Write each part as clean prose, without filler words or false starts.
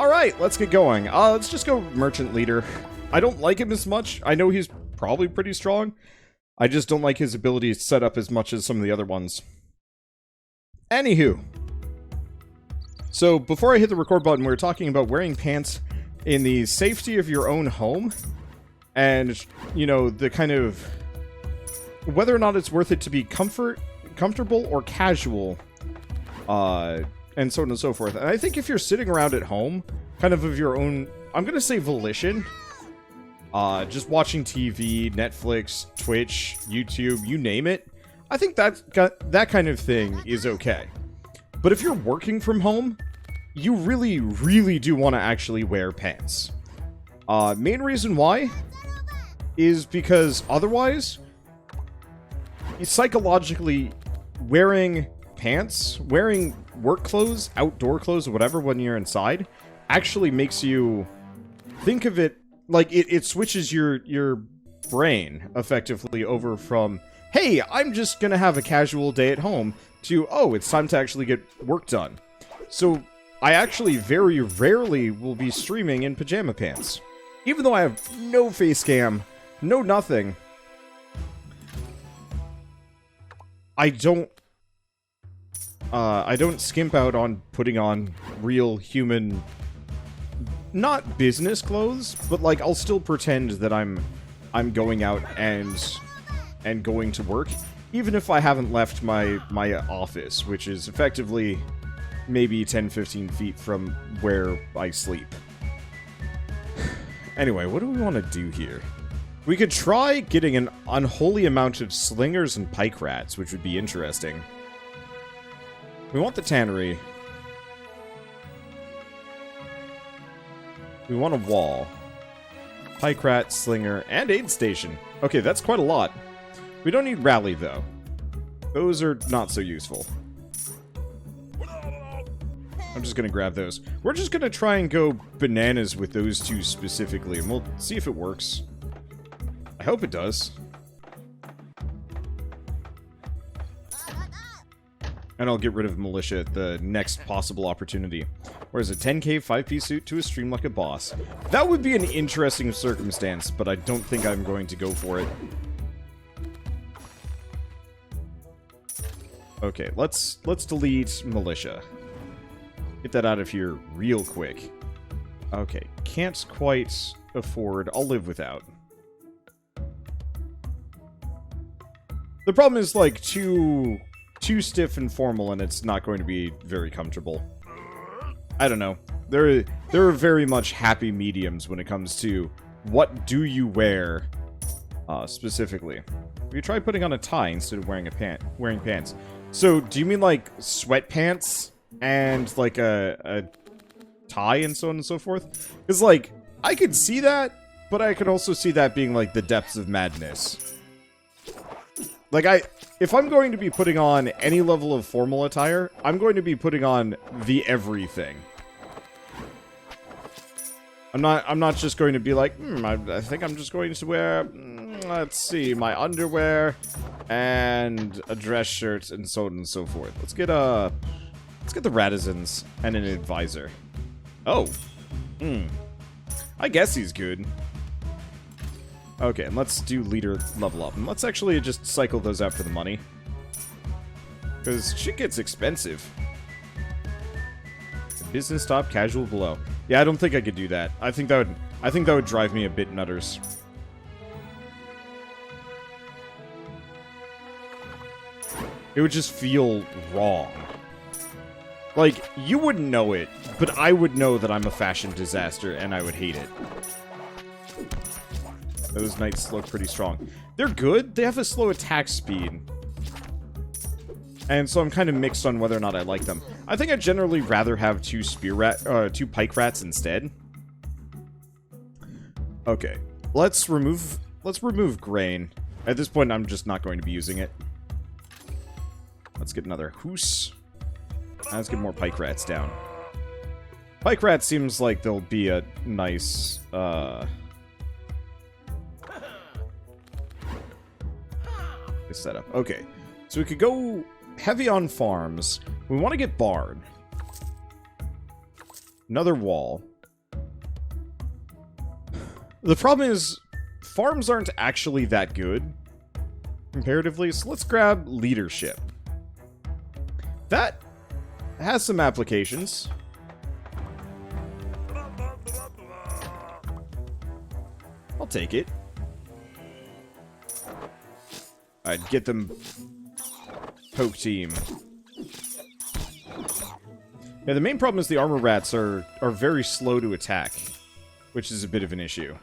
Alright, let's get going. Let's just go Merchant Leader. I don't like him as much. I know he's probably pretty strong. I just don't like his ability to set up as much as some of the other ones. Anywho. So, before I hit the record button, we were talking about wearing pants in the safety of your own home. And, you know, the kind of... whether or not it's worth it to be comfortable or casual. And so on and so forth. And I think if you're sitting around at home, kind of your own... I'm gonna say volition. Just watching TV, Netflix, Twitch, YouTube, you name it. I think that kind of thing is okay. But if you're working from home, you really, really do want to actually wear pants. Main reason why is because otherwise, psychologically, wearing pants, wearing work clothes, outdoor clothes, whatever, when you're inside, actually makes you think of it like it switches your brain effectively over from, hey, I'm just gonna have a casual day at home, to, oh, it's time to actually get work done. So I actually very rarely will be streaming in pajama pants. Even though I have no face cam, no nothing, I don't skimp out on putting on real human, not business clothes, but like I'll still pretend that I'm going out and going to work, even if I haven't left my office, which is effectively maybe 10-15 feet from where I sleep. Anyway, what do we want to do here? We could try getting an unholy amount of slingers and pike rats, which would be interesting. We want the tannery. We want a wall. Pike rat, slinger, and aid station. Okay, that's quite a lot. We don't need rally, though. Those are not so useful. I'm just gonna grab those. We're just gonna try and go bananas with those two specifically, and we'll see if it works. I hope it does. And I'll get rid of militia at the next possible opportunity. Whereas a 10k 5-piece suit to a stream like a boss. That would be an interesting circumstance, but I don't think I'm going to go for it. Okay, let's delete militia. Get that out of here real quick. Okay, can't quite afford. I'll live without. The problem is, like, too stiff and formal, and it's not going to be very comfortable. I don't know. There are very much happy mediums when it comes to what do you wear, specifically. We try putting on a tie instead of wearing pants. So, do you mean like sweatpants and like a tie and so on and so forth? Because, like, I could see that, but I could also see that being like the depths of madness. Like, if I'm going to be putting on any level of formal attire, I'm going to be putting on the everything. I'm not just going to be like, I think I'm just going to wear, let's see, my underwear and a dress shirt and so on and so forth. Let's get the Radizens and an advisor. Oh. I guess he's good. Okay, and let's do leader level up. And let's actually just cycle those out for the money. Because shit gets expensive. Business top, casual below. Yeah, I don't think I could do that. I think that would drive me a bit nutters. It would just feel wrong. Like, you wouldn't know it, but I would know that I'm a fashion disaster, and I would hate it. Those knights look pretty strong. They're good. They have a slow attack speed. And so I'm kind of mixed on whether or not I like them. I think I'd generally rather have two pike rats instead. Okay. Let's remove grain. At this point, I'm just not going to be using it. Let's get another hoose. Let's get more pike rats down. Pike rats seems like they'll be a nice, setup. Okay, so we could go heavy on farms. We want to get barn. Another wall. The problem is, farms aren't actually that good, comparatively, so let's grab leadership. That has some applications. I'll take it. Alright, get them. Poke team. Yeah, the main problem is the armor rats are very slow to attack, which is a bit of an issue.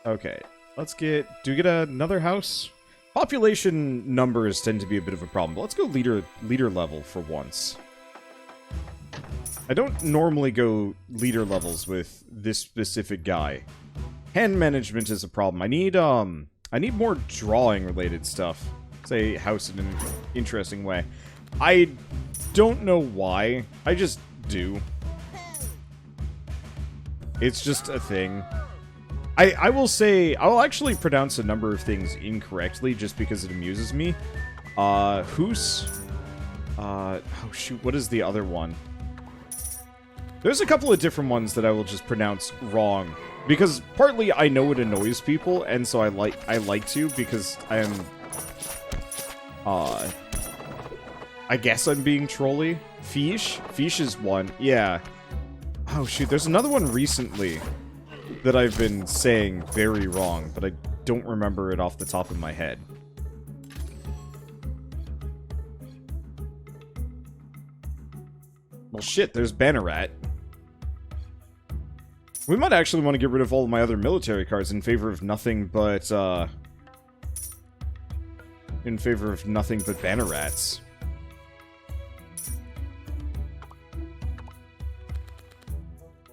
Okay, let's get... Do we get another house? Population numbers tend to be a bit of a problem, but let's go leader level for once. I don't normally go leader levels with this specific guy. Hand management is a problem. I need more drawing related stuff. Say house in an interesting way. I don't know why. I just do. It's just a thing. I will say, I will actually pronounce a number of things incorrectly just because it amuses me. Hoos. Oh shoot, what is the other one? There's a couple of different ones that I will just pronounce wrong. Because partly I know it annoys people, and so I like to, because I am... I guess I'm being trolly. Fish? Fish is one. Yeah. Oh shoot, there's another one recently that I've been saying very wrong, but I don't remember it off the top of my head. Well shit, there's Banneret. We might actually want to get rid of all of my other military cards in favor of nothing but, Bannerats.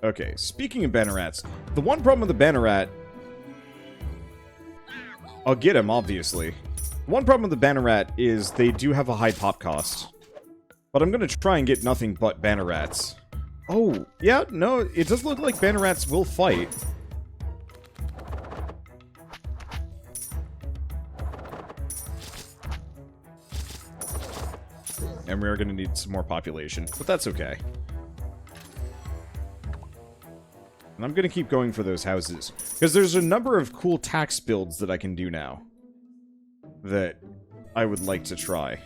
Okay, speaking of Bannerats, the one problem with the Banneret... I'll get him, obviously. One problem with the Banneret is they do have a high pop cost. But I'm gonna try and get nothing but Bannerats. Oh, yeah, no, it does look like Bannerats will fight. And we are going to need some more population, but that's okay. And I'm going to keep going for those houses, because there's a number of cool tax builds that I can do now that I would like to try.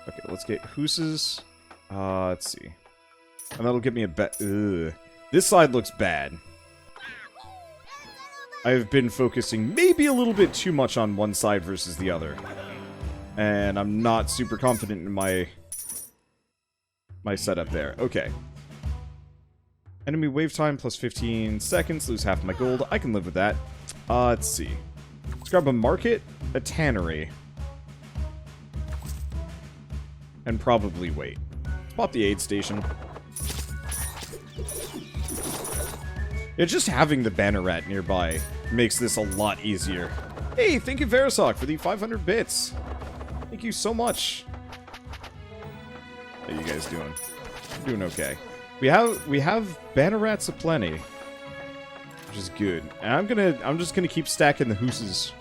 Okay, let's get Hooses. Let's see. And that'll give me a bet. This side looks bad. I've been focusing maybe a little bit too much on one side versus the other. And I'm not super confident in my setup there. Okay. Enemy wave time plus 15 seconds. Lose half my gold. I can live with that. Let's see. Let's grab a market, a tannery. And probably wait. Let's pop the aid station. Yeah, just having the Banneret nearby makes this a lot easier. Hey, thank you, Verisok, for the 500 bits. Thank you so much. How you guys doing? Doing okay. We have Bannerats aplenty, which is good. And I'm just gonna keep stacking the Hooses.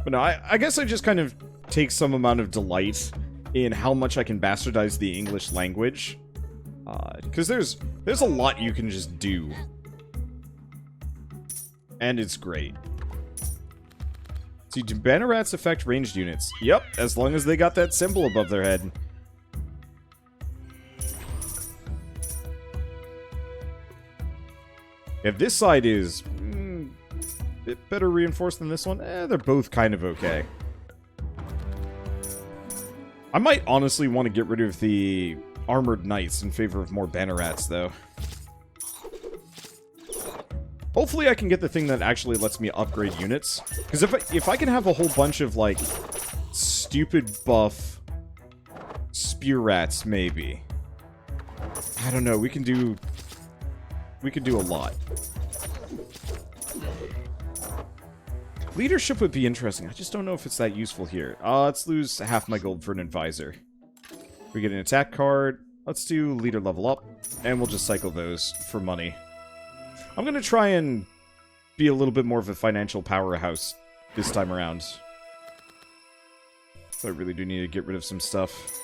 But no, I guess I just kind of take some amount of delight in how much I can bastardize the English language. Because there's a lot you can just do. And it's great. See, do Bannerats affect ranged units? Yep, as long as they got that symbol above their head. If this side is a bit better reinforced than this one, they're both kind of okay. I might honestly want to get rid of the Armored Knights in favor of more Bannerats, though. Hopefully I can get the thing that actually lets me upgrade units. Because if I can have a whole bunch of, like, stupid buff Spear Rats, maybe. I don't know, we can do a lot. Leadership would be interesting. I just don't know if it's that useful here. Let's lose half my gold for an advisor. We get an attack card. Let's do leader level up. And we'll just cycle those for money. I'm going to try and be a little bit more of a financial powerhouse this time around. So I really do need to get rid of some stuff.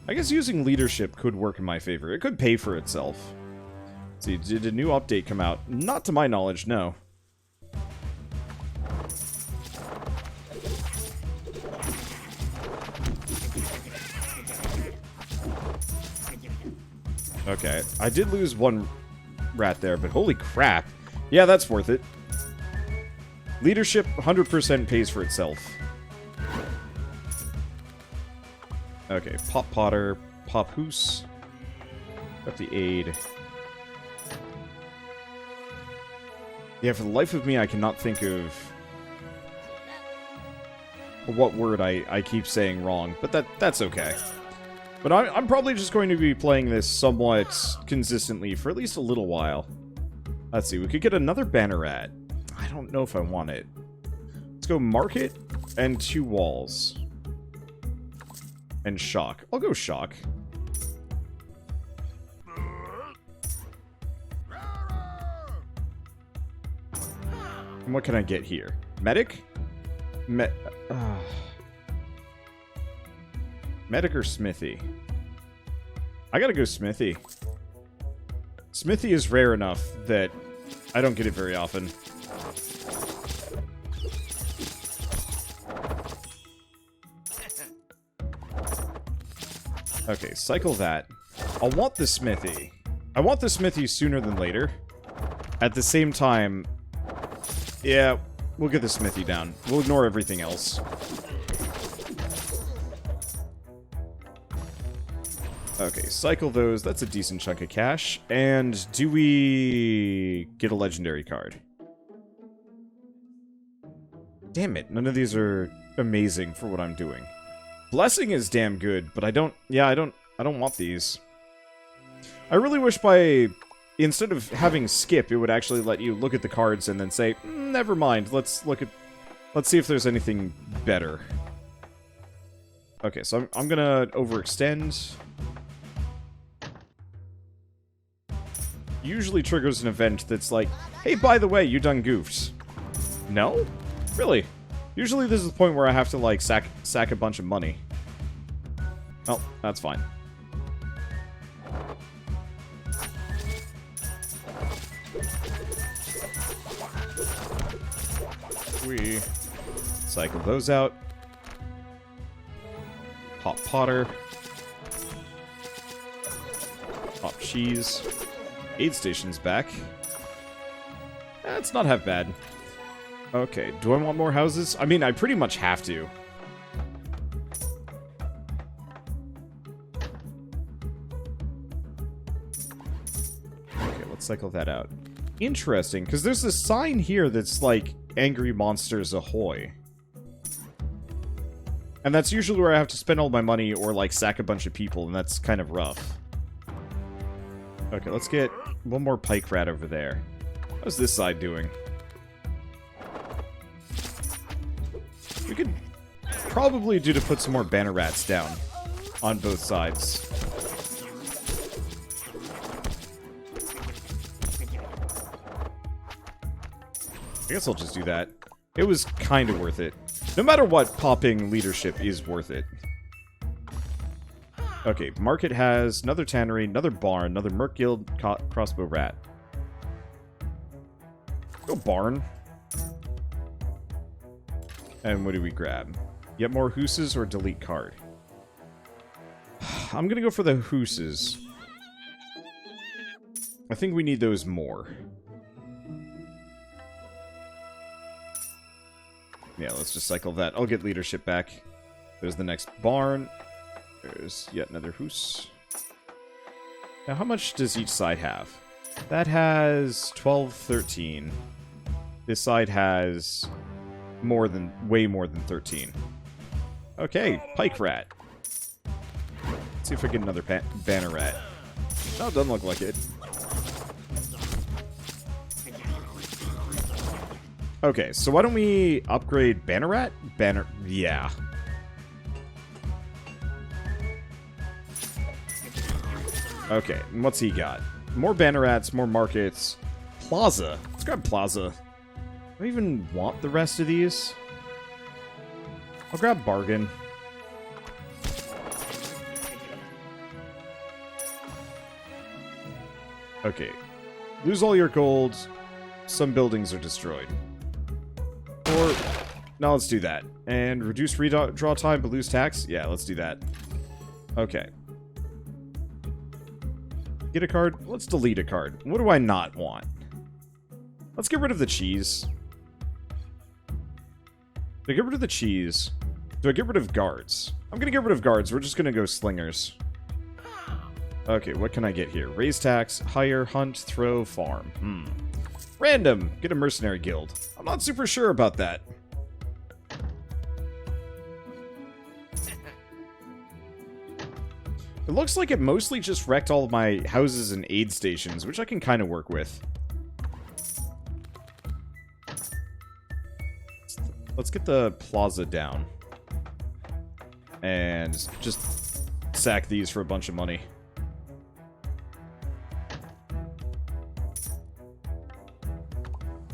I guess using leadership could work in my favor. It could pay for itself. Let's see, did a new update come out? Not to my knowledge, no. Okay, I did lose one rat there, but holy crap. Yeah, that's worth it. Leadership 100% pays for itself. Okay, Pop Potter, Pop Hoos. Got the aid. Yeah, for the life of me, I cannot think of what word I keep saying wrong, but that's okay. But I'm probably just going to be playing this somewhat consistently for at least a little while. Let's see, we could get another Banneret. I don't know if I want it. Let's go Market and 2 walls. And Shock. I'll go Shock. And what can I get here? Medic? Medic or Smithy? I gotta go Smithy. Smithy is rare enough that I don't get it very often. Okay, cycle that. I'll want the Smithy. I want the Smithy sooner than later. At the same time, yeah, we'll get the Smithy down. We'll ignore everything else. Okay, cycle those. That's a decent chunk of cash. And do we get a legendary card? Damn it, none of these are amazing for what I'm doing. Blessing is damn good, but I don't want these. I really wish instead of having skip, it would actually let you look at the cards and then say, never mind, let's see if there's anything better. Okay, so I'm gonna overextend. Usually triggers an event that's like, hey, by the way, you done goofed. No? Really? Usually this is the point where I have to, like, sack a bunch of money. Oh, that's fine. We cycle those out. Pop Potter. Pop Cheese. Aid station's back. That's not half bad. Okay, do I want more houses? I mean, I pretty much have to. Okay, let's cycle that out. Interesting, because there's this sign here that's like, Angry Monsters Ahoy. And that's usually where I have to spend all my money or, like, sack a bunch of people, and that's kind of rough. Okay, let's get one more pike rat over there. How's this side doing? We could probably do to put some more banner rats down on both sides. I guess I'll just do that. It was kind of worth it. No matter what, popping leadership is worth it. Okay, Market has another tannery, another barn, another Merc Guild crossbow rat. Go barn. And what do we grab? Yet more hooses or delete card? I'm gonna go for the hooses. I think we need those more. Yeah, let's just cycle that. I'll get leadership back. There's the next barn. There's yet another hoose. Now, how much does each side have? That has 12, 13. This side has way more than 13. Okay, pike rat. Let's see if I get another banner rat. No, it doesn't look like it. Okay, so why don't we upgrade banner rat? Yeah. Okay, and what's he got? More banner rats, more markets. Plaza. Let's grab Plaza. Do I even want the rest of these? I'll grab Bargain. Okay. Lose all your gold. Some buildings are destroyed. Or... No, let's do that. And reduce redraw time but lose tax? Yeah, let's do that. Okay. Get a card? Let's delete a card. What do I not want? Let's get rid of the cheese. Do I get rid of the cheese? Do I get rid of guards? I'm gonna get rid of guards. We're just gonna go slingers. Okay, what can I get here? Raise tax, hire, hunt, throw, farm. Random! Get a mercenary guild. I'm not super sure about that. It looks like it mostly just wrecked all of my houses and aid stations, which I can kind of work with. Let's get the plaza down. And just sack these for a bunch of money.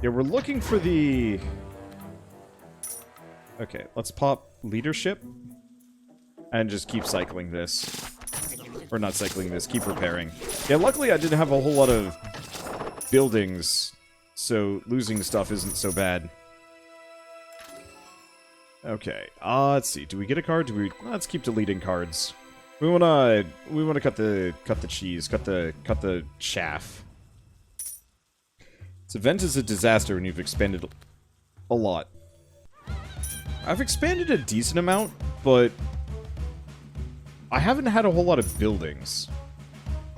Yeah, we're looking for the... Okay, let's pop leadership. And just keep cycling this. Or not cycling this, keep repairing. Yeah, luckily I didn't have a whole lot of buildings, so losing stuff isn't so bad. Okay, let's see. Do we get a card? Do we... Let's keep deleting cards. We wanna cut the cheese, cut the chaff. This event is a disaster when you've expanded a lot. I've expanded a decent amount, but I haven't had a whole lot of buildings.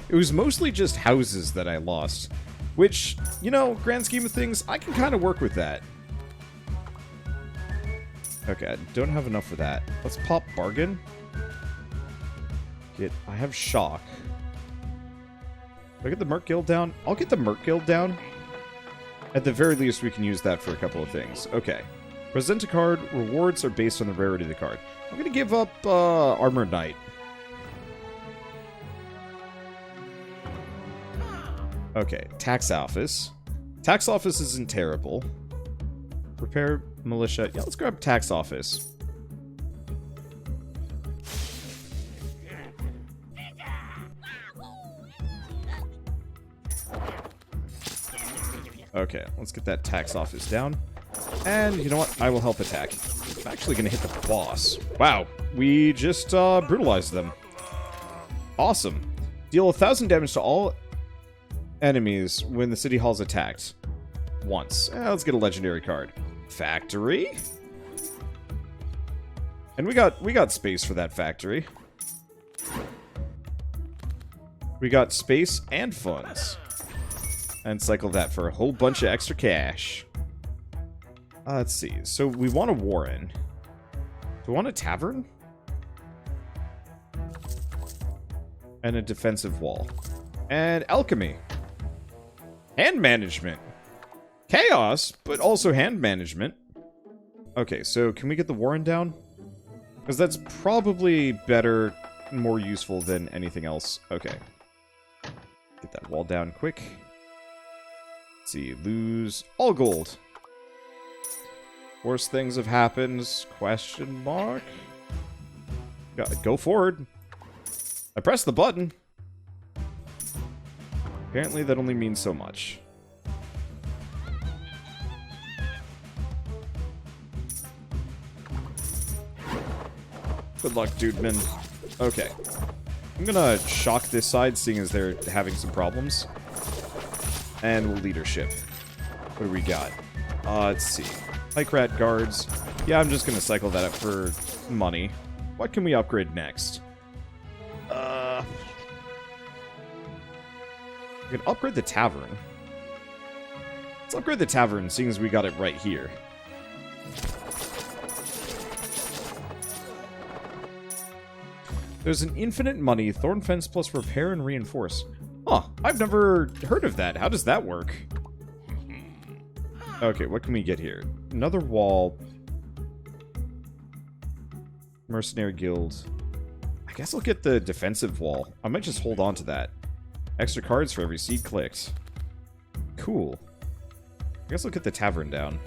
It was mostly just houses that I lost. Which, you know, grand scheme of things, I can kind of work with that. Okay, I don't have enough for that. Let's pop bargain. I have shock. Do I get the Merc Guild down? I'll get the Merc Guild down. At the very least, we can use that for a couple of things. Okay. Present a card. Rewards are based on the rarity of the card. I'm going to give up Armored Knight. Okay, tax office. Tax office isn't terrible. Repair militia. Yeah, let's grab tax office. Okay, let's get that tax office down. And you know what? I will help attack. I'm actually going to hit the boss. Wow, we just brutalized them. Awesome. Deal 1,000 damage to all enemies when the city hall is attacked. Once. Let's get a legendary card. Factory. And we got space for that factory. We got space and funds. And cycle that for a whole bunch of extra cash. Let's see. So we want a warren. Do we want a tavern? And a defensive wall. And alchemy. Hand management. Chaos, but also hand management. Okay, so can we get the warren down? Because that's probably better, more useful than anything else. Okay. Get that wall down quick. Let's see, lose all gold. Worse things have happened, question mark? Go forward. I pressed the button. Apparently that only means so much. Good luck, dude, man. Okay. I'm gonna shock this side, seeing as they're having some problems. And we'll leadership. What do we got? Let's see. Pike Rat guards. Yeah, I'm just gonna cycle that up for money. What can we upgrade next? We can upgrade the tavern. Let's upgrade the tavern, seeing as we got it right here. There's an infinite money, thorn fence plus repair and reinforce. Huh, I've never heard of that. How does that work? Okay, what can we get here? Another wall. Mercenary guild. I guess I'll get the defensive wall. I might just hold on to that. Extra cards for every seed clicked. Cool. I guess I'll get the tavern down.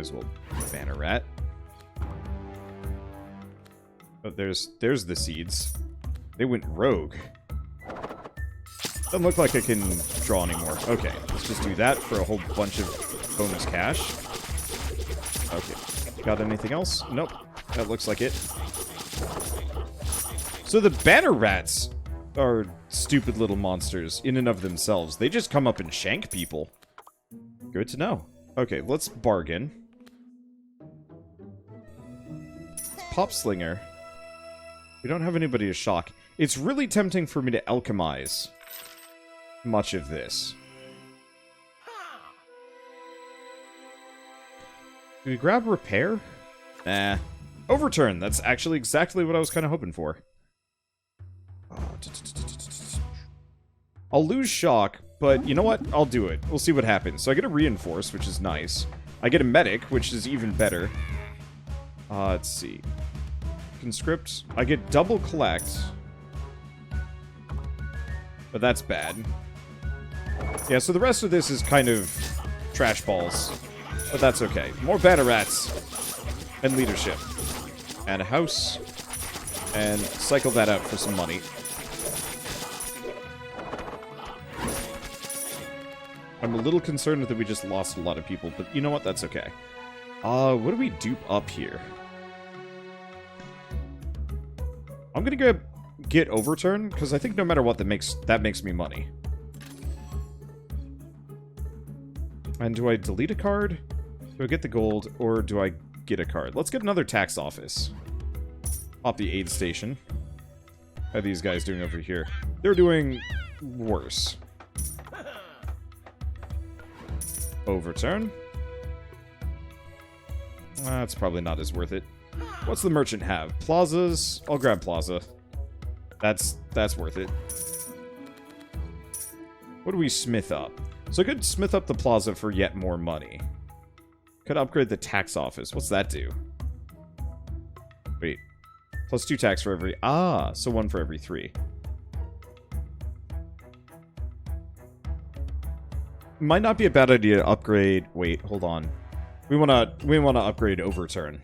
as well banner rat. But there's the seeds. They went rogue. Doesn't look like I can draw anymore. Okay, let's just do that for a whole bunch of bonus cash. Okay, got anything else? Nope, that looks like it. So the banner rats are stupid little monsters in and of themselves. They just come up and shank people. Good to know. Okay, let's bargain. Pop Slinger. We don't have anybody to shock. It's really tempting for me to alchemize much of this. Do we grab repair? Nah. Overturn. That's actually exactly what I was kind of hoping for. I'll lose shock, but you know what? I'll do it. We'll see what happens. So I get a reinforce, which is nice. I get a medic, which is even better. Let's see. Conscript. I get double collect. But that's bad. Yeah, so the rest of this is kind of trash balls. But that's okay. More banner rats. And leadership. And a house. And cycle that out for some money. I'm a little concerned that we just lost a lot of people, but you know what? That's okay. What do we dupe up here? I'm gonna get overturn, because I think no matter what, that makes me money. And do I delete a card? Do I get the gold, or do I get a card? Let's get another tax office. Pop the aid station. How are these guys doing over here? They're doing worse. Overturn. That's probably not as worth it. What's the merchant have? Plazas? I'll grab Plaza. That's worth it. What do we smith up? So I could smith up the Plaza for yet more money. Could upgrade the tax office. What's that do? Wait. Plus 2 tax for every... Ah, so 1 for every 3. Might not be a bad idea to upgrade... Wait, hold on. We wanna upgrade Overturn.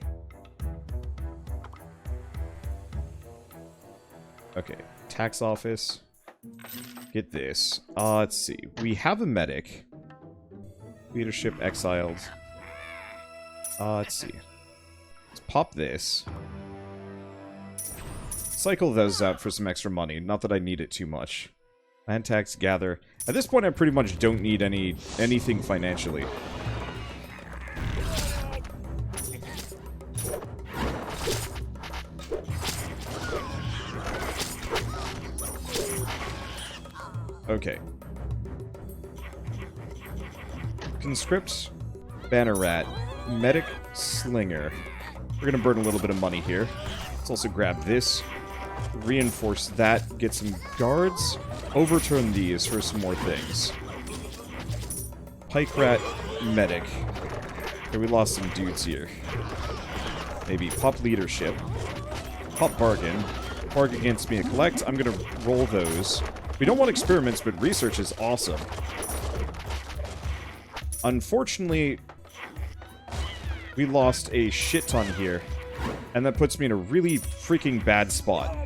Okay, tax office. Get this. Let's see. We have a medic. Leadership exiled. Let's see. Let's pop this. Cycle those out for some extra money. Not that I need it too much. Land tax, gather. At this point, I pretty much don't need anything financially. Okay. Conscript, banner rat, medic, slinger. We're gonna burn a little bit of money here. Let's also grab this, reinforce that, get some guards, overturn these for some more things. Pike rat, medic. Okay, we lost some dudes here. Maybe pop leadership, pop bargain, bargain against me and collect. I'm gonna roll those. We don't want experiments, but research is awesome. Unfortunately, we lost a shit ton here, and that puts me in a really freaking bad spot.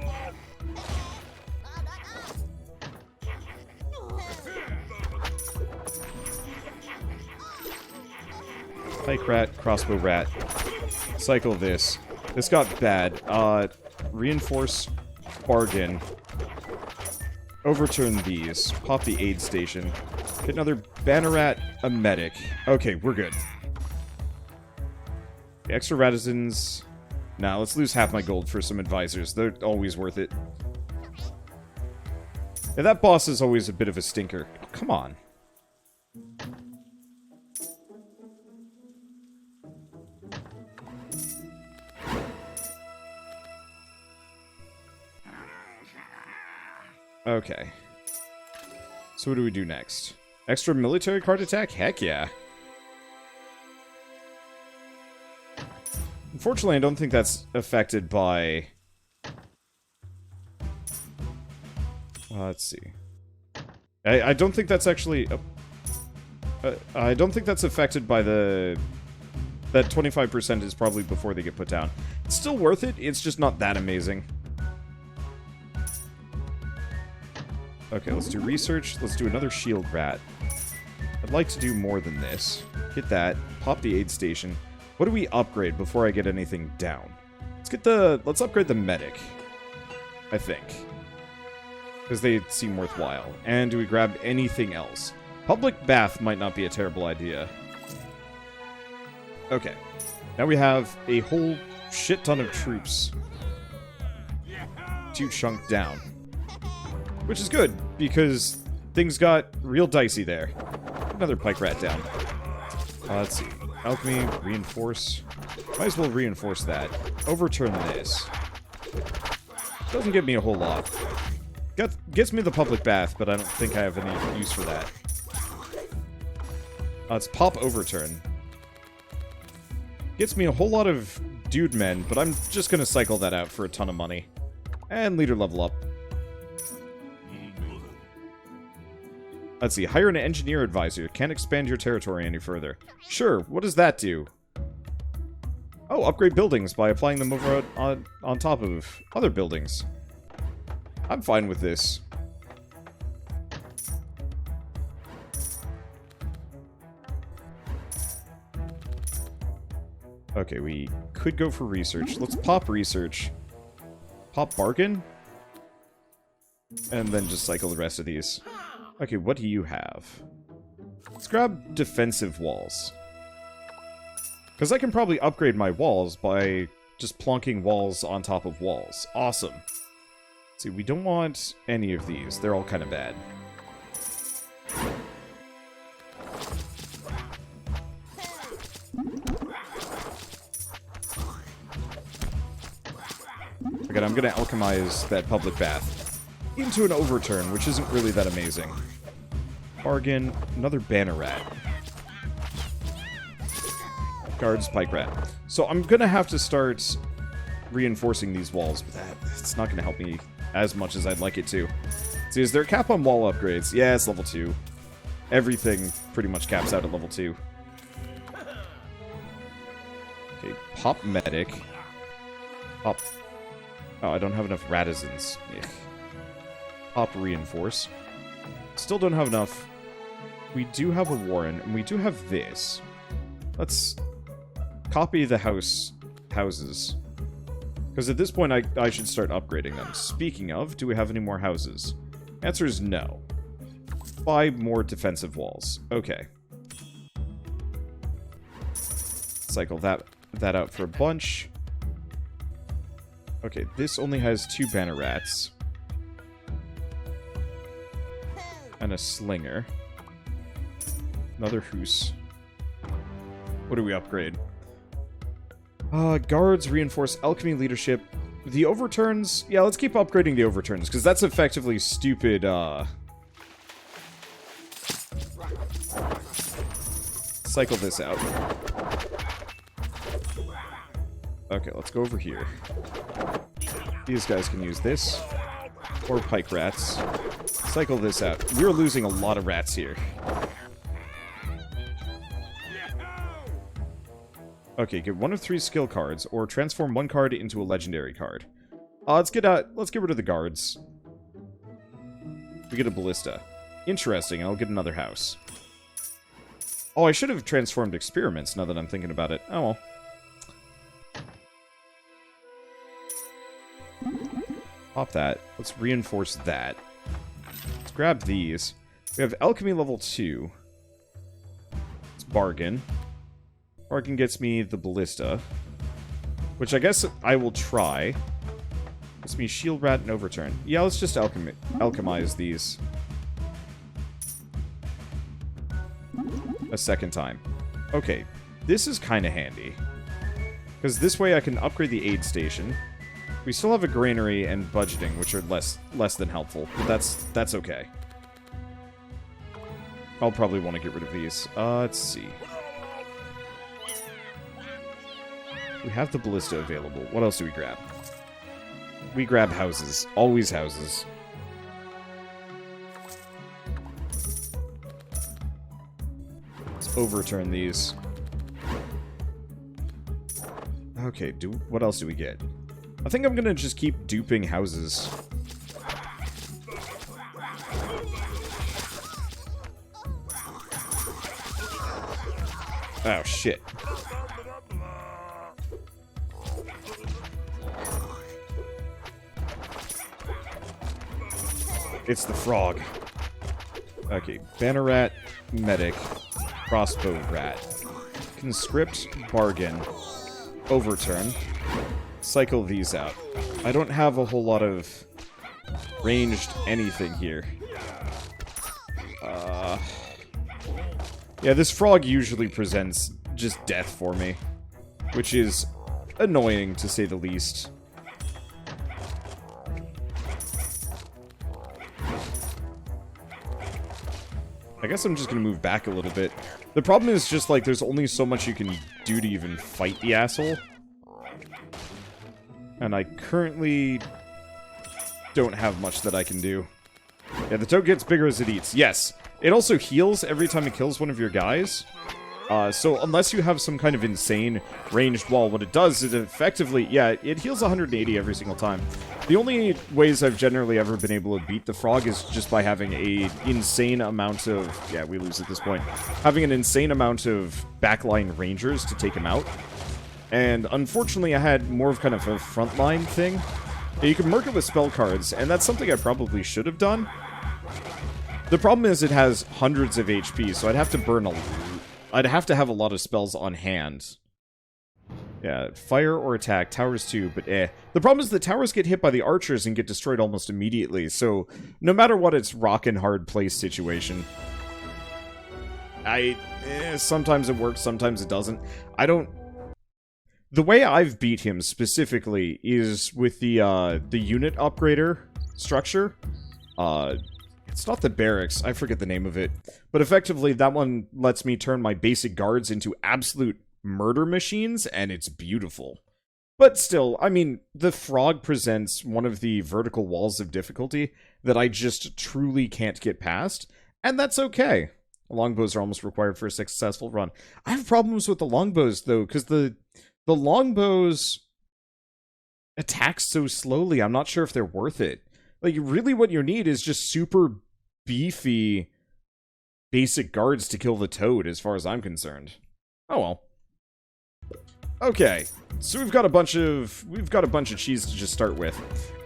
Pike rat, crossbow rat. Cycle this. This got bad. Reinforce, bargain. Overturn these. Pop the aid station. Get another banner rat, a medic. Okay, we're good. The extra radisons. Nah, let's lose half my gold for some advisors. They're always worth it. Yeah, that boss is always a bit of a stinker. Oh, come on. Okay. So what do we do next? Extra military card attack? Heck yeah. Unfortunately, I don't think that's affected by... let's see. I don't think that's actually... I don't think that's affected by the That 25% is probably before they get put down. It's still worth it, it's just not that amazing. Okay, let's do research. Let's do another shield rat. I'd like to do more than this. Get that. Pop the aid station. What do we upgrade before I get anything down? Let's upgrade the medic. I think. Because they seem worthwhile. And do we grab anything else? Public bath might not be a terrible idea. Okay. Now we have a whole shit ton of troops to chunk down. Which is good, because things got real dicey there. Another pike rat down. Let's see. Alchemy, reinforce. Might as well reinforce that. Overturn this. Doesn't give me a whole lot. Gets me the public bath, but I don't think I have any use for that. Let's pop overturn. Gets me a whole lot of dude men, but I'm just gonna cycle that out for a ton of money. And leader level up. Let's see. Hire an engineer advisor. Can't expand your territory any further. Sure. What does that do? Oh, upgrade buildings by applying them over on top of other buildings. I'm fine with this. Okay, we could go for research. Let's pop research. Pop bargain. And then just cycle the rest of these. Okay, what do you have? Let's grab defensive walls. Because I can probably upgrade my walls by just plonking walls on top of walls. Awesome. See, we don't want any of these. They're all kind of bad. Okay, I'm going to alchemize that public bath into an overturn, which isn't really that amazing. Bargain, another banner rat. Guards, pike rat. So I'm going to have to start reinforcing these walls, but it's not going to help me as much as I'd like it to. See, is there a cap on wall upgrades? Yeah, it's level 2. Everything pretty much caps out at level 2. Okay, pop medic. Pop. Oh, I don't have enough radizens. Ugh. Pop reinforce. Still don't have enough. We do have a warren, and we do have this. Let's copy the houses. Because at this point, I should start upgrading them. Speaking of, do we have any more houses? Answer is no. Buy more defensive walls. Okay. Cycle that out for a bunch. Okay, this only has 2 banner rats. And a slinger. Another hoose. What do we upgrade? Guards, reinforce alchemy leadership. The overturns... Yeah, let's keep upgrading the overturns, because that's effectively stupid, cycle this out. Okay, let's go over here. These guys can use this. Or pike rats. Cycle this out. We're losing a lot of rats here. Okay, get 1 of 3 skill cards, or transform 1 card into a legendary card. Let's get rid of the guards. We get a ballista. Interesting, and I'll get another house. Oh, I should have transformed experiments, now that I'm thinking about it. Oh well. Pop that. Let's reinforce that. Let's grab these. We have alchemy level 2. Let's bargain. Bargain gets me the ballista. Which I guess I will try. Gets me shield rat and overturn. Yeah, let's just alchemize these. A second time. Okay, this is kind of handy. Because this way I can upgrade the aid station. We still have a granary and budgeting, which are less than helpful. But that's okay. I'll probably want to get rid of these. Let's see. We have the ballista available. What else do we grab? We grab houses. Always houses. Let's overturn these. Okay, what else do we get? I think I'm gonna just keep duping houses. Oh, shit. It's the frog. Okay, banner rat, medic, crossbow rat, conscript, bargain, overturn. Cycle these out. I don't have a whole lot of ranged anything here. Yeah, this frog usually presents just death for me, which is annoying to say the least. I guess I'm just gonna move back a little bit. The problem is just, like, there's only so much you can do to even fight the asshole. And I currently don't have much that I can do. Yeah, the toad gets bigger as it eats. Yes. It also heals every time it kills one of your guys. So unless you have some kind of insane ranged wall, what it does is it effectively, yeah, it heals 180 every single time. The only ways I've generally ever been able to beat the frog is just by having a insane amount of, yeah, we lose at this point, having an insane amount of backline rangers to take him out. And unfortunately I had more of kind of a frontline thing. You can merc it with spell cards, and that's something I probably should have done. The problem is it has hundreds of HP, so I'd have to burn I'd have to have a lot of spells on hand. Yeah, fire or attack, towers too, but eh. The problem is the towers get hit by the archers and get destroyed almost immediately, so no matter what, it's rockin' hard place situation. Sometimes it works, sometimes it doesn't. The way I've beat him specifically is with the unit upgrader structure. It's not the barracks, I forget the name of it. But effectively, that one lets me turn my basic guards into absolute murder machines, and it's beautiful. But still, I mean, the frog presents one of the vertical walls of difficulty that I just truly can't get past, and that's okay. Longbows are almost required for a successful run. I have problems with the longbows, though, because the longbows attack so slowly, I'm not sure if they're worth it. Like, really what you need is just super beefy basic guards to kill the toad, as far as I'm concerned. Oh well. Okay, so we've got a bunch of cheese to just start with.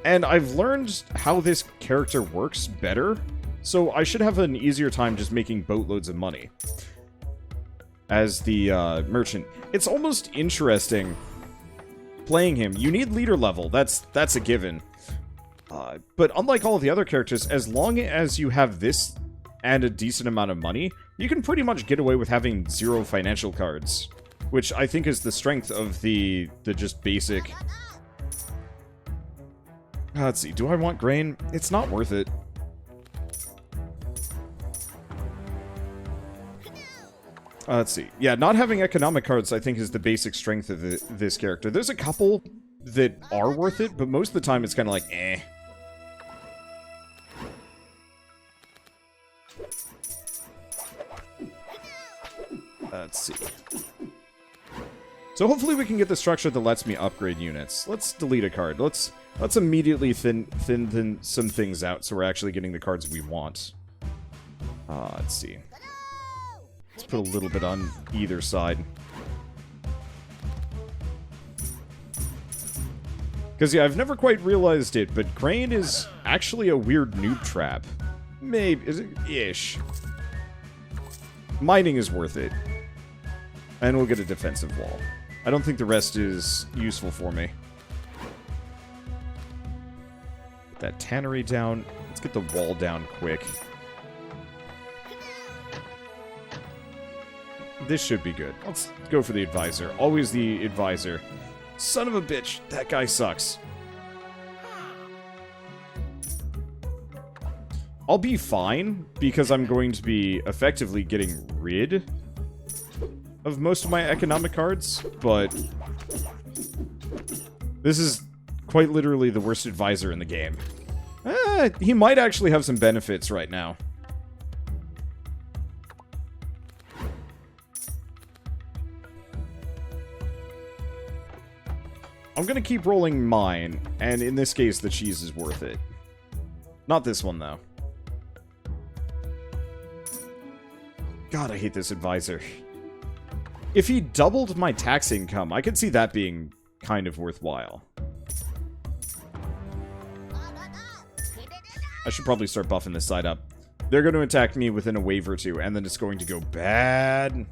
And I've learned how this character works better, so I should have an easier time just making boatloads of money. As the merchant. It's almost interesting playing him. You need leader level, that's a given. But unlike all of the other characters, as long as you have this and a decent amount of money, you can pretty much get away with having 0 financial cards. Which I think is the strength of the just basic... let's see, do I want grain? It's not worth it. Let's see. Yeah, not having economic cards, I think, is the basic strength of this character. There's a couple that are worth it, but most of the time it's kind of like, eh. Let's see. So hopefully we can get the structure that lets me upgrade units. Let's delete a card. Let's immediately thin some things out so we're actually getting the cards we want. Let's see. Let's put a little bit on either side. Because, yeah, I've never quite realized it, but grain is actually a weird noob trap. Maybe, is it? Ish. Mining is worth it. And we'll get a defensive wall. I don't think the rest is useful for me. Get that tannery down. Let's get the wall down quick. This should be good. Let's go for the advisor. Always the advisor. Son of a bitch, that guy sucks. I'll be fine, because I'm going to be effectively getting rid of most of my economic cards, but this is quite literally the worst advisor in the game. He might actually have some benefits right now. I'm gonna keep rolling mine, and in this case, the cheese is worth it. Not this one, though. God, I hate this advisor. If he doubled my tax income, I could see that being kind of worthwhile. I should probably start buffing this side up. They're going to attack me within a wave or two, and then it's going to go bad.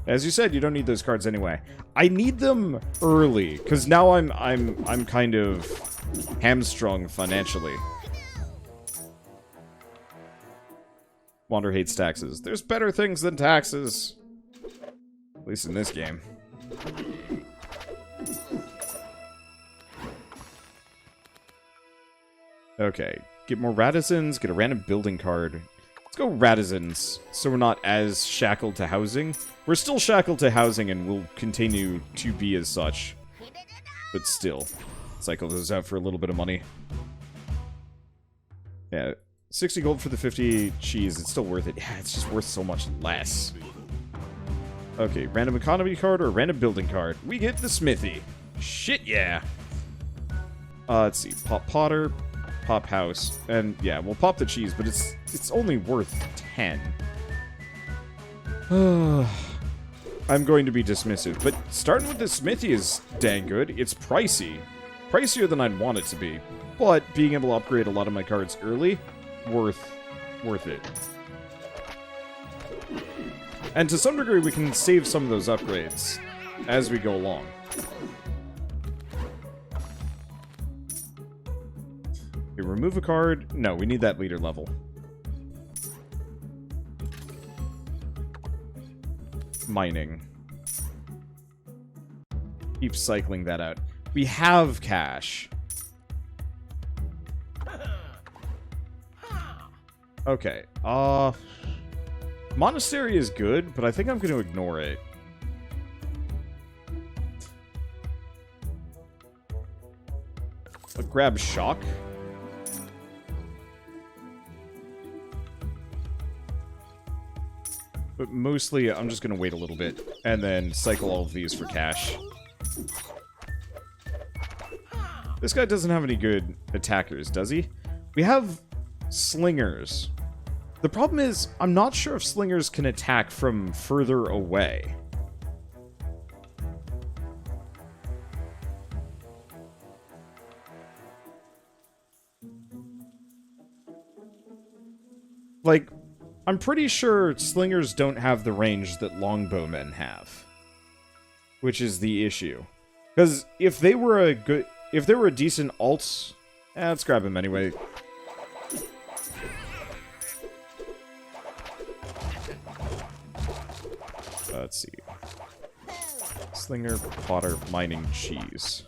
As you said, you don't need those cards anyway. I need them early, because now I'm kind of hamstrung financially. Wander hates taxes. There's better things than taxes. At least in this game. Okay. Get more Radisons, get a random building card. Let's go Radisons, so we're not as shackled to housing. We're still shackled to housing and will continue to be as such. But still. Cycle those out for a little bit of money. Yeah, 60 gold for the 50 cheese. It's still worth it. Yeah, it's just worth so much less. Okay, random economy card or random building card. We get the smithy. Shit, yeah. Let's see. Pop Potter, Pop House, and yeah, we'll pop the cheese, but it's only worth 10. I'm going to be dismissive, but starting with the smithy is dang good. It's pricey. Pricier than I'd want it to be, but being able to upgrade a lot of my cards early, worth it. And to some degree, we can save some of those upgrades as we go along. Okay, remove a card. No, we need that leader level. Mining. Keep cycling that out. We have cash. Okay, Monastery is good, but I think I'm going to ignore it. I'll grab Shock. But mostly, I'm just going to wait a little bit, and then cycle all of these for cash. This guy doesn't have any good attackers, does he? We have slingers. The problem is, I'm not sure if slingers can attack from further away. Like, I'm pretty sure slingers don't have the range that longbowmen have. Which is the issue. Because if they were a decent alt... let's grab him anyway. Let's see. Slinger, Potter, Mining, Cheese.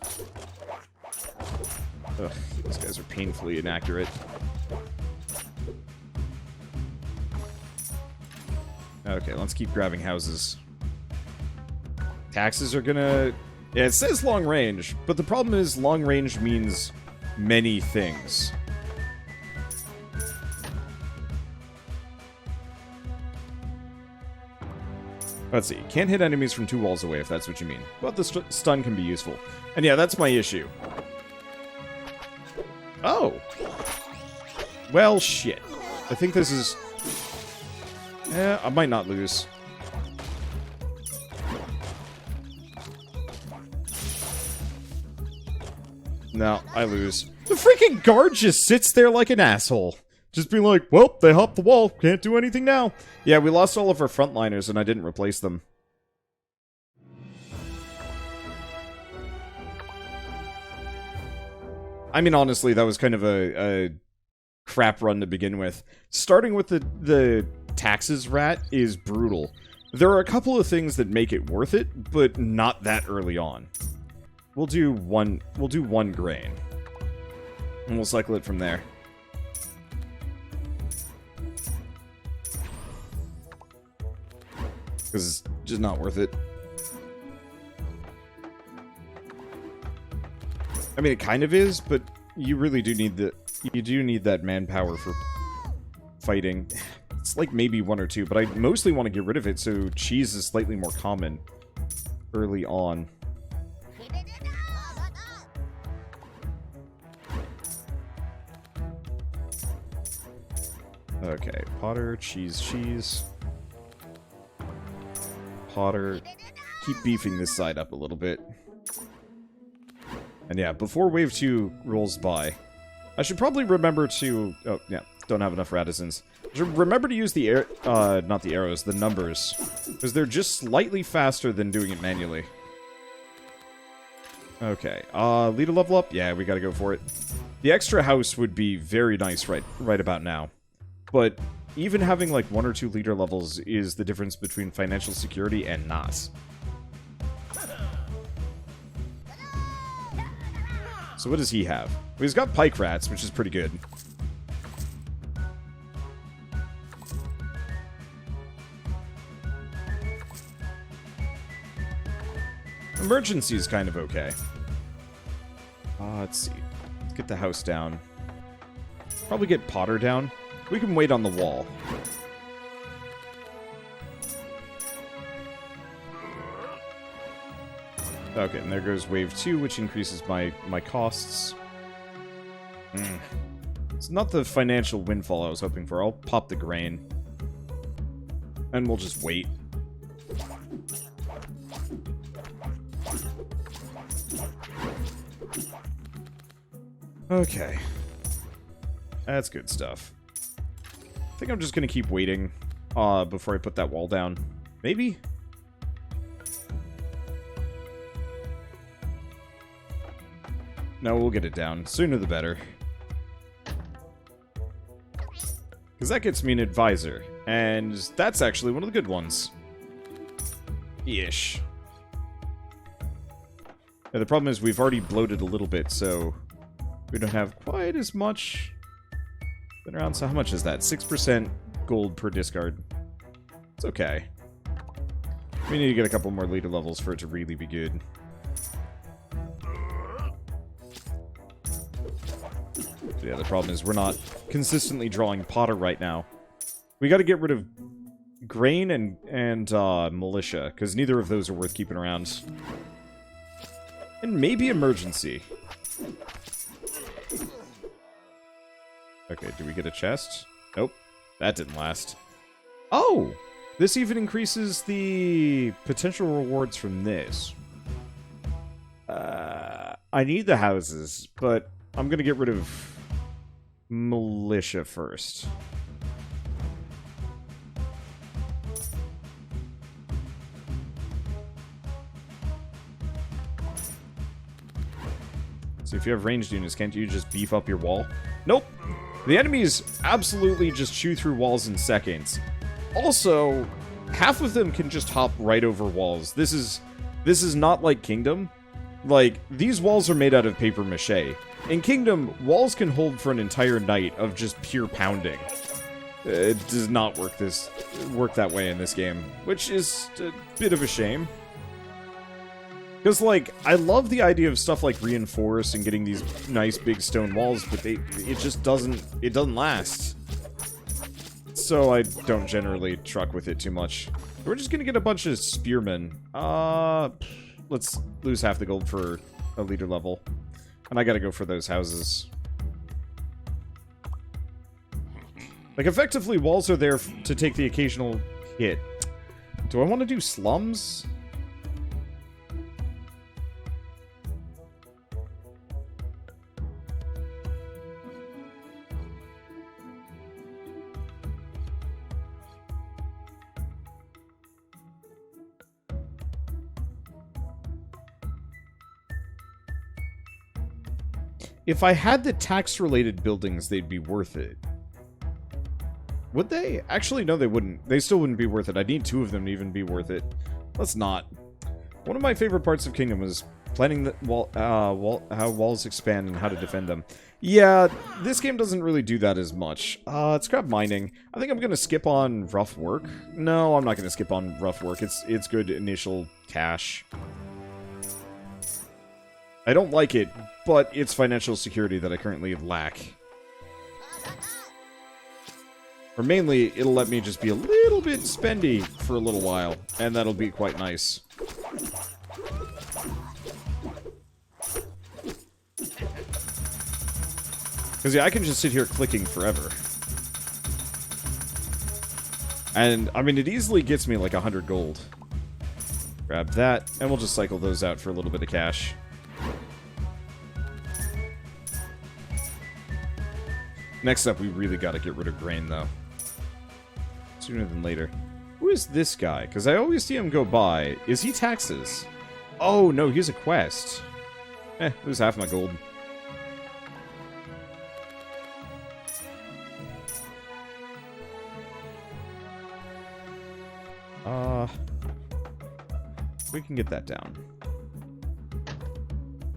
Ugh, these guys are painfully inaccurate. Okay, let's keep grabbing houses. Taxes are gonna... Yeah, it says long range, but the problem is long range means many things. Let's see. Can't hit enemies from 2 walls away, if that's what you mean. But the stun can be useful. And yeah, that's my issue. Oh! Well, shit. I think this is... I might not lose. No, I lose. The freaking guard just sits there like an asshole. Just being like, well, they hopped the wall. Can't do anything now. Yeah, we lost all of our frontliners and I didn't replace them. I mean, honestly, that was kind of a crap run to begin with. Starting with the taxes rat is brutal. There are a couple of things that make it worth it, but not that early on. We'll do one grain. And we'll cycle it from there. Because it's just not worth it. I mean, it kind of is, but you really do need that manpower for fighting. It's like maybe 1 or 2, but I mostly want to get rid of it so cheese is slightly more common early on. Okay, Potter, cheese. Potter. Keep beefing this side up a little bit. And yeah, before Wave 2 rolls by, I should probably remember to... Oh, yeah, don't have enough Radissons. I should remember to use the not the arrows, the numbers. Because they're just slightly faster than doing it manually. Okay, lead a level up? Yeah, we gotta go for it. The extra house would be very nice right about now. But even having like 1 or 2 leader levels is the difference between financial security and not. So what does he have? Well, he's got pike rats, which is pretty good. Emergency is kind of okay. Let's see. Let's get the house down. Probably get Potter down. We can wait on the wall. Okay, and there goes wave 2, which increases my costs. It's not the financial windfall I was hoping for. I'll pop the grain. And we'll just wait. Okay. That's good stuff. I think I'm just gonna keep waiting before I put that wall down. Maybe? No, we'll get it down. Sooner the better. Because that gets me an advisor. And that's actually one of the good ones. Ish. Yeah, the problem is we've already bloated a little bit, so we don't have quite as much. Been around, so how much is that? 6% gold per discard. It's okay. We need to get a couple more leader levels for it to really be good. Yeah, the problem is we're not consistently drawing Potter right now. We got to get rid of Grain and Militia, because neither of those are worth keeping around. And maybe Emergency. Okay, do we get a chest? Nope. That didn't last. Oh! This even increases the potential rewards from this. I need the houses, but I'm gonna get rid of Militia first. So if you have ranged units, can't you just beef up your wall? Nope. The enemies absolutely just chew through walls in seconds. Also, half of them can just hop right over walls. This is not like Kingdom. Like, these walls are made out of paper mache. In Kingdom, walls can hold for an entire night of just pure pounding. It does not work that way in this game, which is a bit of a shame. Because, like, I love the idea of stuff like Reinforce and getting these nice big stone walls, but it just doesn't last. So I don't generally truck with it too much. We're just gonna get a bunch of spearmen. Let's lose half the gold for a leader level. And I gotta go for those houses. Like, effectively, walls are there to take the occasional hit. Do I want to do slums? If I had the tax-related buildings, they'd be worth it. Would they? Actually, no, they wouldn't. They still wouldn't be worth it. I'd need 2 of them to even be worth it. Let's not. One of my favorite parts of Kingdom was planning the how walls expand and how to defend them. Yeah, this game doesn't really do that as much. Let's grab mining. I think I'm gonna skip on rough work. No, I'm not gonna skip on rough work. It's good initial cash. I don't like it, but it's financial security that I currently lack. Or mainly, it'll let me just be a little bit spendy for a little while, and that'll be quite nice. Because, yeah, I can just sit here clicking forever. And, I mean, it easily gets me like 100 gold. Grab that, and we'll just cycle those out for a little bit of cash. Next up, we really gotta get rid of grain, though. Sooner than later. Who is this guy? Because I always see him go by. Is he taxes? Oh, no, he's a quest. Lose half my gold. We can get that down.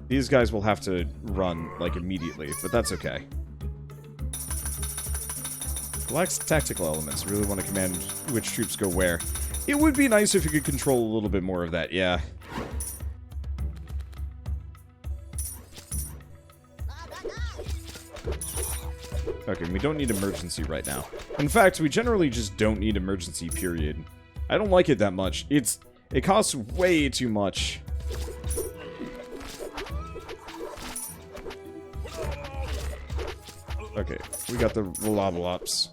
These guys will have to run, like, immediately, but that's okay. Relax tactical elements. Really want to command which troops go where. It would be nice if you could control a little bit more of that, yeah. Okay, we don't need emergency right now. In fact, we generally just don't need emergency, period. I don't like it that much. It costs way too much. Okay, we got the Wanderbots.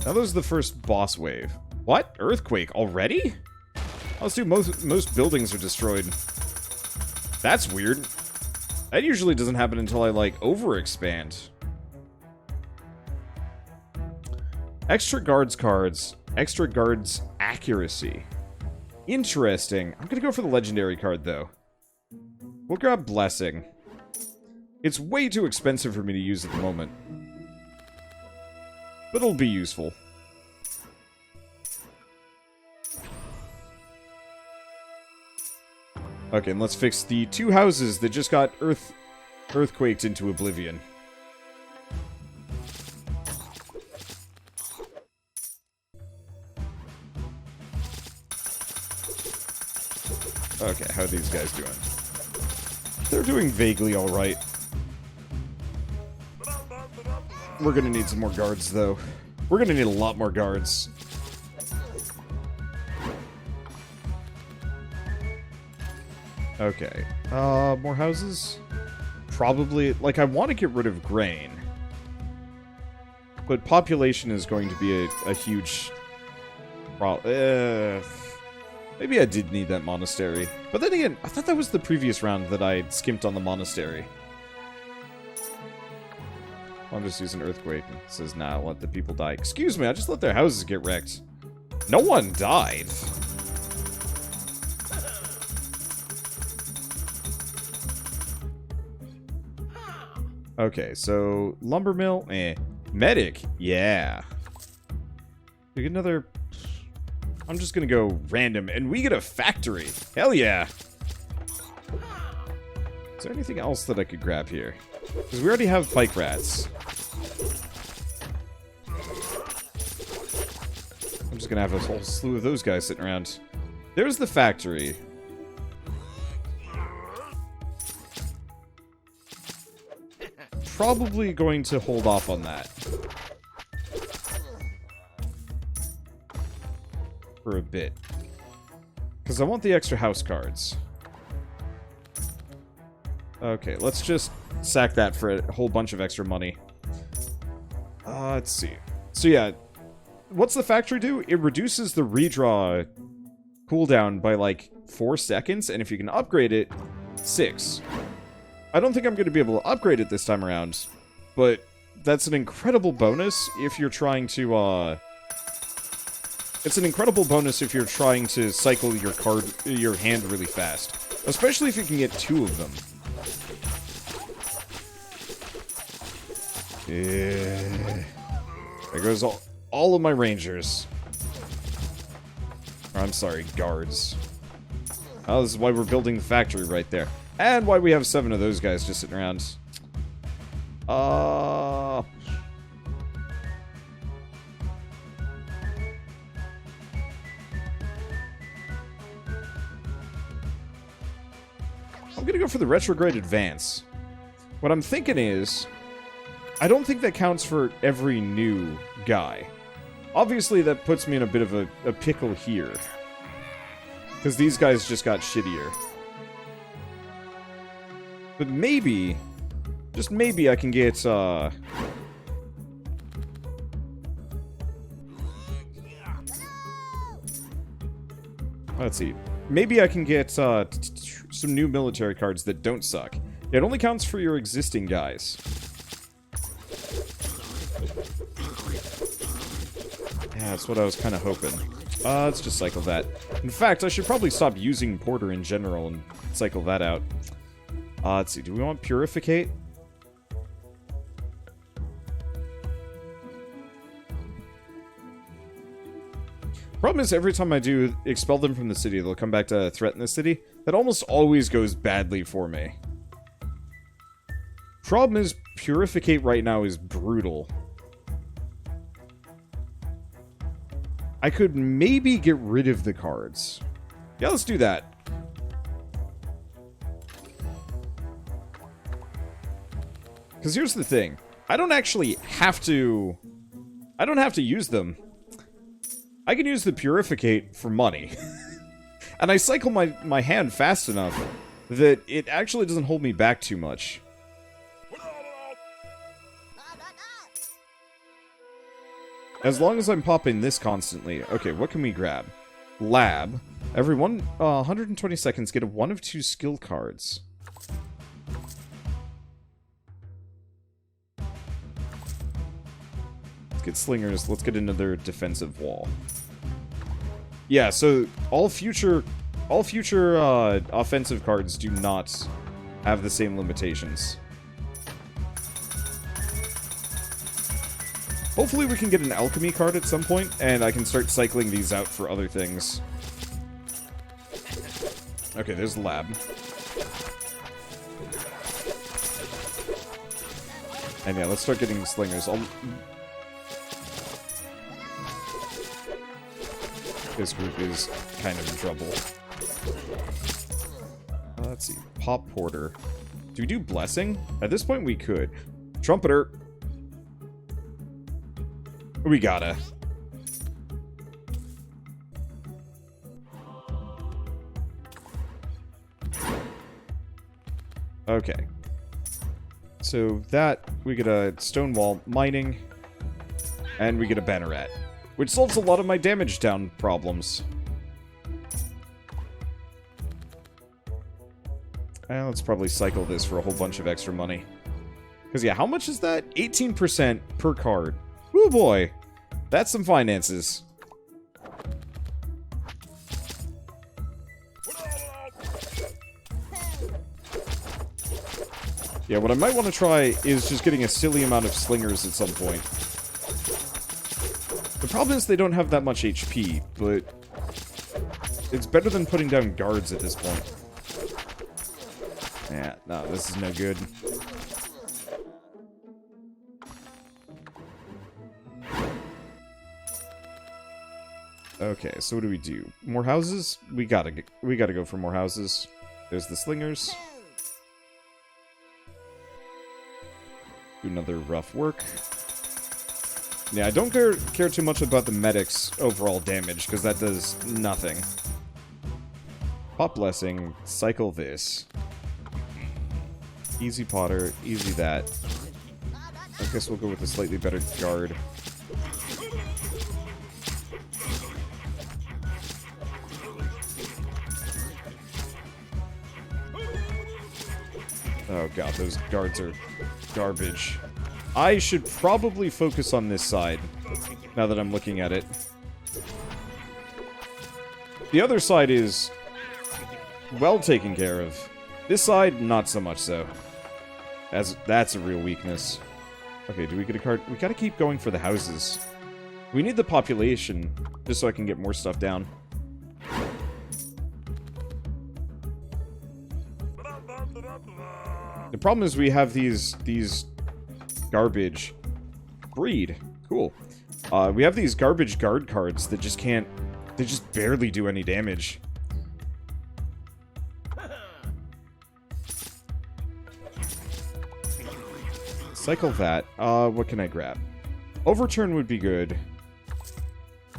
Now those are the first boss wave. What? Earthquake already? Let's do most buildings are destroyed. That's weird. That usually doesn't happen until I, like, overexpand. Extra guards cards. Extra guards accuracy. Interesting. I'm gonna go for the legendary card, though. We'll grab Blessing. It's way too expensive for me to use at the moment. But it'll be useful. Okay, and let's fix the 2 houses that just got earthquaked into oblivion. Okay, how are these guys doing? They're doing vaguely alright. We're gonna need some more guards, though. We're gonna need a lot more guards. Okay. More houses? Probably. Like, I want to get rid of grain. But population is going to be a huge problem. Maybe I did need that monastery. But then again, I thought that was the previous round that I skimped on the monastery. I'm just using earthquake. It says, nah, let the people die. Excuse me, I just let their houses get wrecked. No one died. Okay, so lumber mill, medic, yeah. We get another. I'm just gonna go random, and we get a factory. Hell yeah. Is there anything else that I could grab here? Because we already have pike rats. I'm just gonna have a whole slew of those guys sitting around. There's the factory. Probably going to hold off on that. For a bit. Because I want the extra house cards. Okay, let's just sack that for a whole bunch of extra money. Let's see. So yeah, what's the factory do? It reduces the redraw cooldown by like 4 seconds, and if you can upgrade it, 6. I don't think I'm going to be able to upgrade it this time around, but that's an incredible bonus if you're trying to, It's an incredible bonus if you're trying to cycle your hand really fast. Especially if you can get 2 of them. Yeah. There goes all of my rangers. Or, I'm sorry, guards. Oh, this is why we're building the factory right there. And why we have 7 of those guys just sitting around. I'm gonna go for the retrograde advance. What I'm thinking is, I don't think that counts for every new guy. Obviously, that puts me in a bit of a pickle here. Because these guys just got shittier. But maybe, just maybe I can get, Let's see. Maybe I can get some new military cards that don't suck. It only counts for your existing guys. Yeah, that's what I was kind of hoping. Let's just cycle that. In fact, I should probably stop using Porter in general and cycle that out. Let's see. Do we want Purificate? Problem is, every time I do expel them from the city, they'll come back to threaten the city. That almost always goes badly for me. Problem is, Purificate right now is brutal. I could maybe get rid of the cards. Yeah, let's do that. Because here's the thing. I don't actually have to... I don't have to use them. I can use the Purificate for money. And I cycle my hand fast enough that it actually doesn't hold me back too much. As long as I'm popping this constantly. Okay, what can we grab? Lab. Every 120 seconds, get a 1 of 2 skill cards. Let's get slingers. Let's get another defensive wall. Yeah, so all future offensive cards do not have the same limitations. Hopefully we can get an alchemy card at some point, and I can start cycling these out for other things. Okay, there's the lab. And yeah, let's start getting slingers. This group is kind of in trouble. Let's see. Pop Porter. Do we do Blessing? At this point, we could. Trumpeter. We gotta. Okay. So that, we get a Stonewall Mining, and we get a Banneret, which solves a lot of my damage down problems. And let's probably cycle this for a whole bunch of extra money. Because yeah, how much is that? 18% per card. Woo boy! That's some finances. Yeah, what I might want to try is just getting a silly amount of slingers at some point. The problem is they don't have that much HP, but it's better than putting down guards at this point. Yeah, no, this is no good. Okay, so what do we do? More houses? We gotta go for more houses. There's the slingers. Do another rough work. Yeah, I don't care too much about the medic's overall damage, because that does nothing. Pop Blessing, cycle this. Easy Potter, easy that. I guess we'll go with a slightly better guard. Oh god, those guards are garbage. I should probably focus on this side, now that I'm looking at it. The other side is well taken care of. This side, not so much so. As that's a real weakness. Okay, do we get a card? We gotta keep going for the houses. We need the population, just so I can get more stuff down. The problem is we have these garbage breed. Cool. We have these garbage guard cards that just can't... They just barely do any damage. Cycle that. What can I grab? Overturn would be good.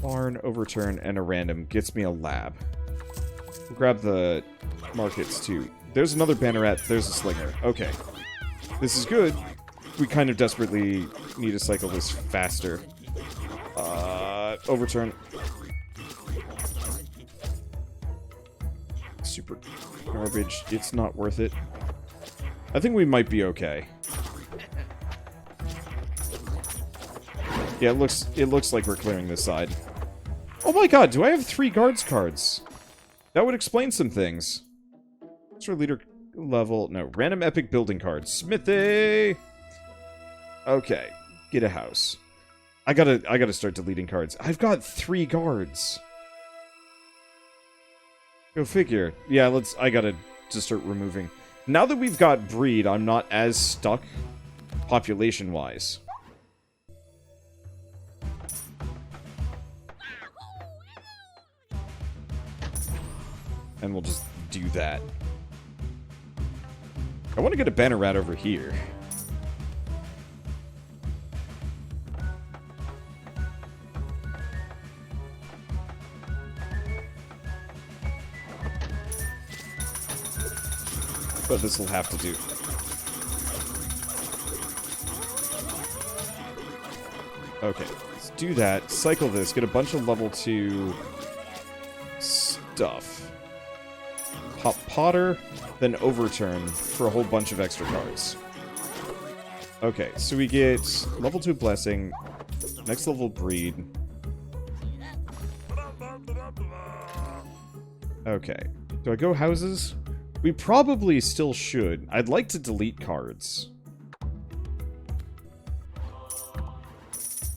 Barn, Overturn, and a random gets me a lab. We'll grab the markets too. There's another Banneret. There's a Slinger. Okay. This is good. We kind of desperately need to cycle this faster. Overturn. super garbage. It's not worth it. I think we might be okay. Yeah, it looks like we're clearing this side. Oh my god, do I have 3 guards cards? That would explain some things. What's our leader level? No, random epic building cards. Smithy! Okay, get a house. I gotta start deleting cards. I've got 3 guards. Go figure. Yeah, I gotta just start removing. Now that we've got breed, I'm not as stuck population-wise. And we'll just do that. I want to get a banner rat over here. But this will have to do. Okay, let's do that. Cycle this. Get a bunch of level 2 stuff. Pop Potter, then Overturn for a whole bunch of extra cards. Okay, so we get level 2 Blessing, next level Breed. Okay, do I go houses? We probably still should. I'd like to delete cards.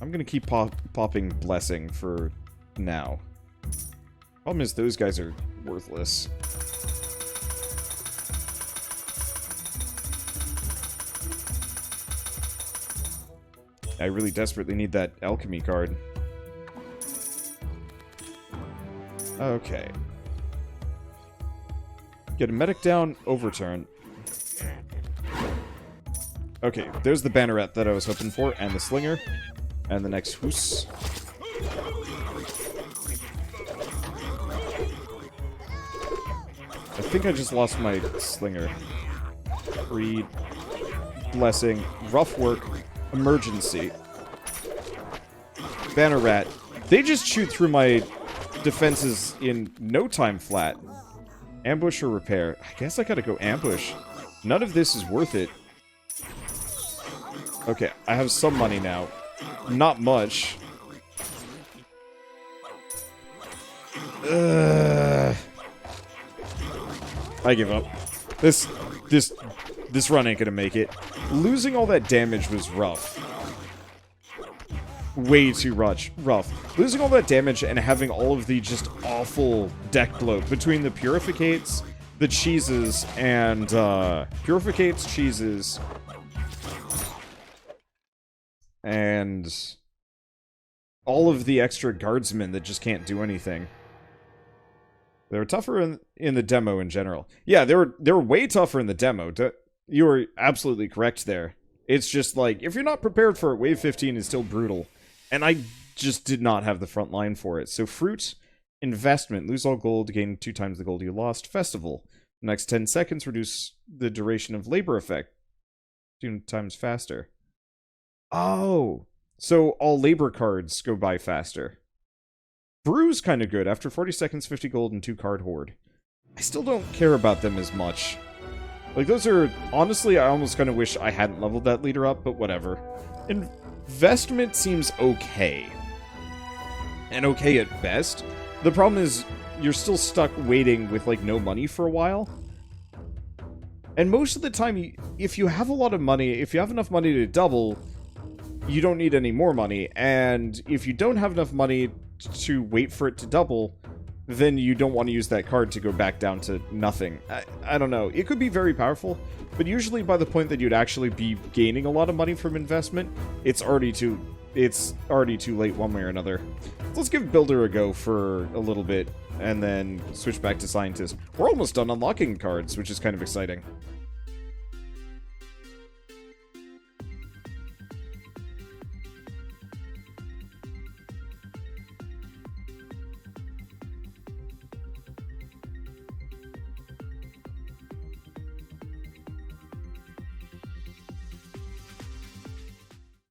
I'm gonna keep popping Blessing for now. Problem is, those guys are worthless. I really desperately need that alchemy card. Okay. Get a medic down, Overturn. Okay, there's the banneret that I was hoping for, and the slinger. And the next hoose. I think I just lost my slinger. Breed. Blessing. Rough work. Emergency. Banner rat. They just shoot through my defenses in no time flat. Ambush or repair? I guess I gotta go ambush. None of this is worth it. Okay, I have some money now. Not much. I give up. This run ain't gonna make it. Losing all that damage was rough. Way too rough. Losing all that damage and having all of the just awful deck bloat between the Purificates, the Cheeses, and Purificates, Cheeses, and all of the extra guardsmen that just can't do anything. They were tougher in the demo in general. Yeah, they were way tougher in the demo. You were absolutely correct there. It's just like, if you're not prepared for it, Wave 15 is still brutal. And I just did not have the front line for it. So Fruit, Investment, lose all gold, gain 2 times the gold you lost. Festival, next 10 seconds, reduce the duration of labor effect 2 times faster. Oh, so all labor cards go by faster. Brew's kind of good. After 40 seconds, 50 gold and 2 card hoard. I still don't care about them as much. Like, those are... Honestly, I almost kind of wish I hadn't leveled that leader up, but whatever. Investment seems okay. And okay at best. The problem is, you're still stuck waiting with, like, no money for a while. And most of the time, if you have a lot of money, if you have enough money to double, you don't need any more money. And if you don't have enough money to wait for it to double, then you don't want to use that card to go back down to nothing. I don't know. It could be very powerful, but usually by the point that you'd actually be gaining a lot of money from investment, it's already too late one way or another. So let's give Builder a go for a little bit, and then switch back to Scientist. We're almost done unlocking cards, which is kind of exciting.